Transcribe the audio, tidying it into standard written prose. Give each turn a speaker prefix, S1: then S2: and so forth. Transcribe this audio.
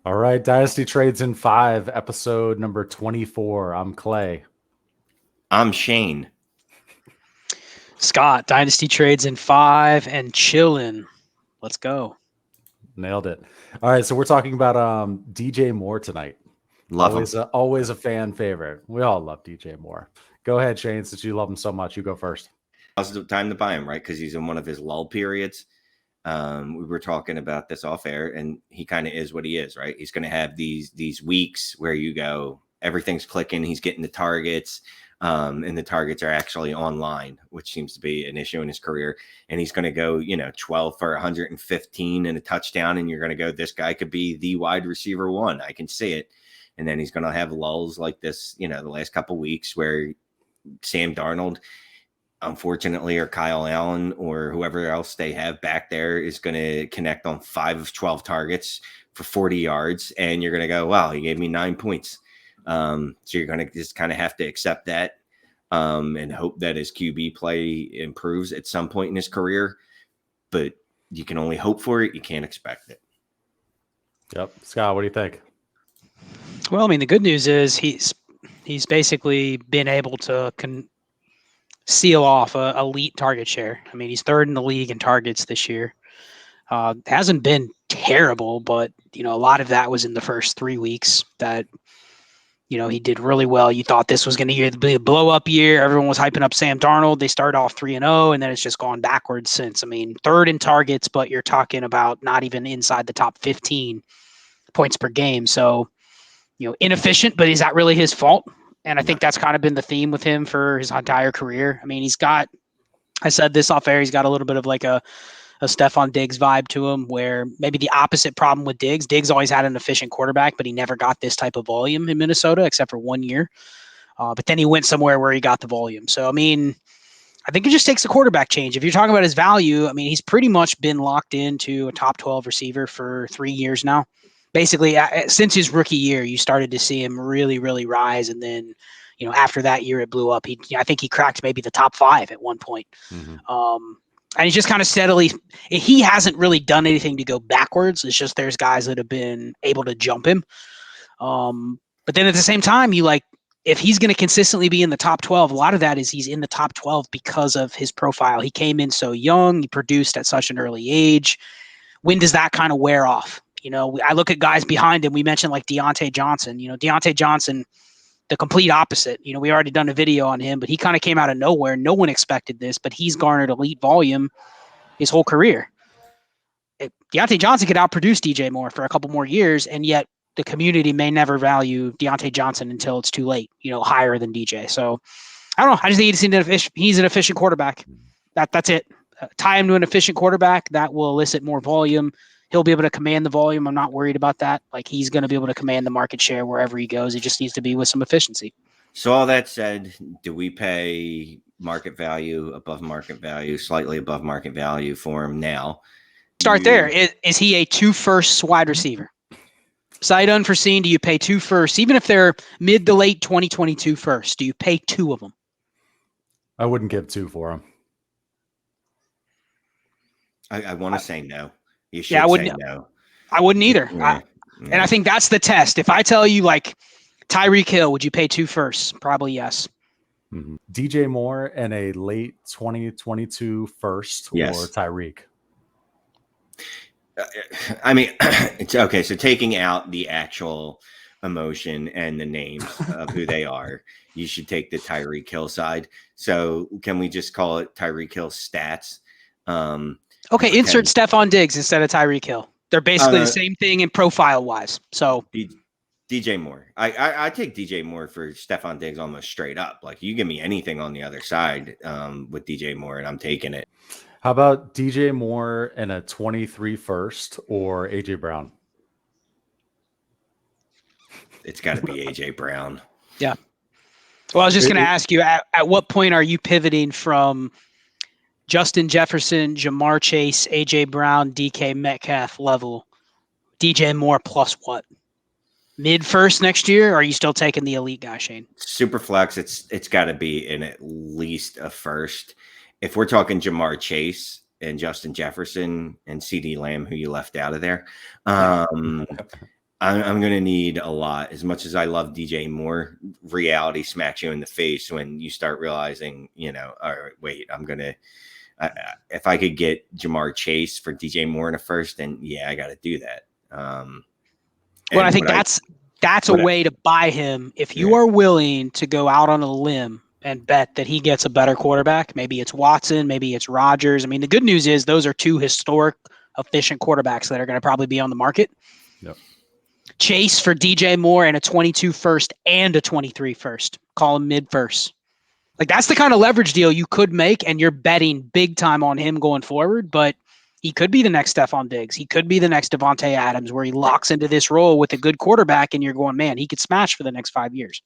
S1: All right, Dynasty Trades in 5, episode number 24. I'm Clay.
S2: I'm Shane.
S3: Scott, Dynasty Trades in 5 and chillin'. Let's go.
S1: Nailed it. All right, so we're talking about DJ Moore tonight.
S2: Love him.
S1: Always a fan favorite. We all love DJ Moore. Go ahead, Shane, since you love him so much. You go first.
S2: Now's the time to buy him, right? Because he's in one of his lull periods. We were talking about this off air, and he kind of is what he is, right? He's going to have these weeks where you go, everything's clicking, he's getting the targets, and the targets are actually online, which seems to be an issue in his career. And he's going to go, 12 for 115 and a touchdown, and you're going to go, this guy could be the wide receiver one. I can see it. And then he's going to have lulls like this, the last couple of weeks where Sam Darnold, unfortunately, or Kyle Allen or whoever else they have back there is going to connect on 5 of 12 targets for 40 yards. And you're going to go, wow, he gave me 9 points. So you're going to just kind of have to accept that and hope that his QB play improves at some point in his career. But you can only hope for it. You can't expect it.
S1: Yep. Scott, what do you think?
S3: Well, I mean, the good news is he's basically been able to seal off a elite target share. I mean, he's third in the league in targets this year. Hasn't been terrible, but, a lot of that was in the first 3 weeks that, he did really well. You thought this was going to be a blow-up year. Everyone was hyping up Sam Darnold. They started off 3-0, and then it's just gone backwards since. I mean, third in targets, but you're talking about not even inside the top 15 points per game. So, inefficient, but is that really his fault? And I think that's kind of been the theme with him for his entire career. I mean, I said this off air, he's got a little bit of like a Stephon Diggs vibe to him, where maybe the opposite problem with Diggs. Diggs always had an efficient quarterback, but he never got this type of volume in Minnesota except for 1 year. But then he went somewhere where he got the volume. So, I mean, I think it just takes a quarterback change. If you're talking about his value, I mean, he's pretty much been locked into a top 12 receiver for 3 years now. Basically, since his rookie year, you started to see him really, really rise. And then, after that year, it blew up. I think he cracked maybe the top 5 at one point. Mm-hmm. And he's just kind of steadily, he hasn't really done anything to go backwards. It's just there's guys that have been able to jump him. But then at the same time, if he's going to consistently be in the top 12, a lot of that is he's in the top 12 because of his profile. He came in so young, he produced at such an early age. When does that kind of wear off? I look at guys behind him. We mentioned like Deontay Johnson. Deontay Johnson, the complete opposite. We already done a video on him, but he kind of came out of nowhere. No one expected this, but he's garnered elite volume his whole career. Deontay Johnson could outproduce DJ Moore for a couple more years, and yet the community may never value Deontay Johnson until it's too late, higher than DJ. So I don't know. I just think he's an efficient quarterback. That's it. Tie him to an efficient quarterback that will elicit more volume. He'll be able to command the volume. I'm not worried about that. Like, he's going to be able to command the market share wherever he goes. He just needs to be with some efficiency.
S2: So all that said, do we pay market value, above market value, slightly above market value for him now?
S3: Start there. Is he a 2 firsts wide receiver? Sight unforeseen, do you pay 2 firsts? Even if they're mid to late 2022 firsts, do you pay 2 of them?
S1: I wouldn't give 2 for him.
S2: I want to say no. You should say no.
S3: I wouldn't either. Yeah. And I think that's the test. If I tell you, like, Tyreek Hill, would you pay 2 firsts? Probably yes.
S1: Mm-hmm. DJ Moore and a late 2022 first, yes, or Tyreek?
S2: I mean, it's okay. So taking out the actual emotion and the names of who they are, you should take the Tyreek Hill side. So can we just call it Tyreek Hill stats?
S3: Okay, insert Stephon Diggs instead of Tyreek Hill. They're basically the same thing in profile-wise. So
S2: DJ Moore. I take DJ Moore for Stephon Diggs almost straight up. Like, you give me anything on the other side with DJ Moore, and I'm taking it.
S1: How about DJ Moore and a 23 first or AJ Brown?
S2: It's got to be AJ Brown.
S3: Yeah. Well, I was just going to ask you, at what point are you pivoting from Justin Jefferson, Jamar Chase, AJ Brown, DK Metcalf level, DJ Moore plus what? Mid first next year? Or are you still taking the elite guy, Shane?
S2: Super flex. It's got to be in at least a first. If we're talking Jamar Chase and Justin Jefferson and CeeDee Lamb, who you left out of there, I'm going to need a lot. As much as I love DJ Moore, reality smacks you in the face when you start realizing, you know, all right, wait, if I could get Jamar Chase for DJ Moore in a first, then yeah, I got to do that.
S3: Well, I think that's a way to buy him. If you are willing to go out on a limb and bet that he gets a better quarterback, maybe it's Watson, maybe it's Rodgers. I mean, the good news is those are two historic, efficient quarterbacks that are going to probably be on the market.
S1: Yep.
S3: Chase for DJ Moore and a 22 first and a 23 first. Call him mid first. Like, that's the kind of leverage deal you could make, and you're betting big time on him going forward. But he could be the next Stephon Diggs. He could be the next Devontae Adams, where he locks into this role with a good quarterback, and you're going, man, he could smash for the next 5 years.